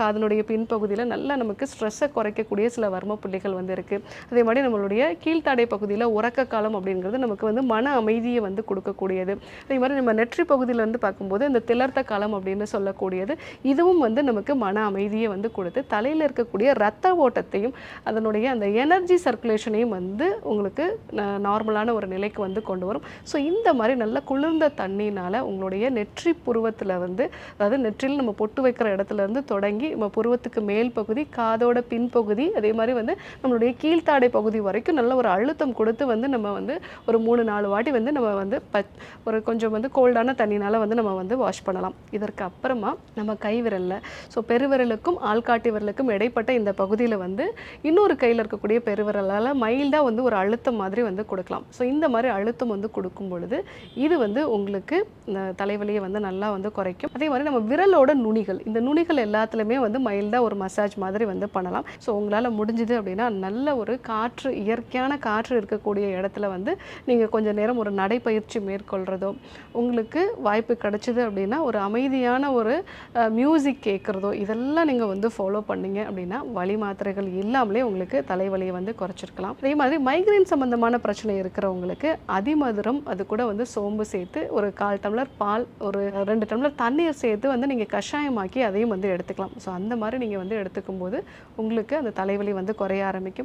காதனுடைய பின்பகுதியில் நல்லா நமக்கு ஸ்ட்ரெஸ்ஸை குறைக்கக்கூடிய சில வர்ம புள்ளிகள் வந்து இருக்குது. அதே மாதிரி நம்மளுடைய கீழ்த்தாடை பகுதியில் உறக்க காலம் அப்படிங்கிறது நமக்கு வந்து மன அமைதியை வந்து கொடுக்கக்கூடியது. அதே மாதிரி நம்ம நெற்றி பகுதியில் வந்து பார்க்கும்போது இந்த திளர்த்த காலம் அப்படின்னு சொல்லக்கூடியது, இதுவும் வந்து நமக்கு மன அமைதியை வந்து கொடுத்து தலையில் இருக்கக்கூடிய ரத்த ஓட்டத்தையும் அதனுடைய அந்த எனர்ஜி சர்க்குலேஷனையும் வந்து உங்களுக்கு நார்மலான ஒரு நிலைக்கு வந்து கொண்டு வரும். ஸோ இந்த மாதிரி நல்ல குளிர்ந்த தண்ணினால் உங்களுடைய நெற்றி புருவத்தில் வந்து, அதாவது நெற்றியில் நம்ம பொட்டு வைக்கிற இடத்துல இருந்து தொடங்கி நம்ம புருவத்துக்கு மேல் பகுதி, காதோட பின்பகுதி, அதே மாதிரி வந்து நம்மளுடைய கீழ்த்தாடை பகுதி வரைக்கும் நல்ல ஒரு அழுத்தம் கொடுத்து வந்து நம்ம வந்து ஒரு 3-4 வாட்டி வந்து நம்ம வந்து ஒரு கொஞ்சம் வந்து கோல்டான தண்ணினால் வந்து நம்ம வந்து வாஷ் பண்ணலாம். இதற்கு அப்புறமா நம்ம கை விரலில், ஸோ பெருவிரலுக்கும் ஆள்காட்டி விரலுக்கும் இடைப்பட்ட இந்த பகுதியில் வந்து இன்னொரு கையில் இருக்கக்கூடிய பெருவிரலால் மைல்டாக வந்து ஒரு அழுத்தம் மாதிரி வந்து கொடுக்கலாம். ஸோ இந்த மாதிரி அழுத்தம் வந்து கொடுக்கும் பொழுது இது வந்து உங்களுக்கு தலைவலியை வந்து நல்லா வந்து குறைக்கும். அதே மாதிரி நம்ம விரலோட நுனிகள், இந்த நுனிகள் எல்லாத்துலேயுமே வந்து மைல்டாக ஒரு மசாஜ் மாதிரி வந்து பண்ணலாம். ஸோ உங்களால் முடிஞ்சுது அப்படின்னா நல்ல ஒரு காற்று, இயற்கையான காற்று இருக்கக்கூடிய இடத்துல வந்து நீங்கள் கொஞ்சம் நேரம் ஒரு நடைப்பயிற்சி மேற்கொள்கிறதோ, உங்களுக்கு வாய்ப்பு கிடைச்சிது அப்படின்னா ஒரு அமைதியான ஒரு மியூசிக் கேட்குறதோ, இதெல்லாம் நீங்கள் வந்து ஃபாலோ பண்ணீங்க அப்படின்னா வலி மாத்திரைகள் இல்லாமலே உங்களுக்கு தலைவலியை வந்து குறைச்சிருக்கலாம். அதே மாதிரி மைக்ரைன் சம்பந்தமான பிரச்சனை இருக்கிறவங்களுக்கு அதிமதுரம், அது கூட வந்து சோம்பு சேர்த்து ஒரு 1/4 டம்ளர் பால், ஒரு 2 டம்ளர் தண்ணீர் சேர்த்து வந்து நீங்கள் கஷாயமாக்கி அதையும் வந்து எடுத்துக்கலாம். ஸோ அந்த மாதிரி நீங்கள் வந்து எடுத்துக்கும் போது உங்களுக்கு அந்த தலைவலி வந்து குறைய ஆரம்பிக்கும்.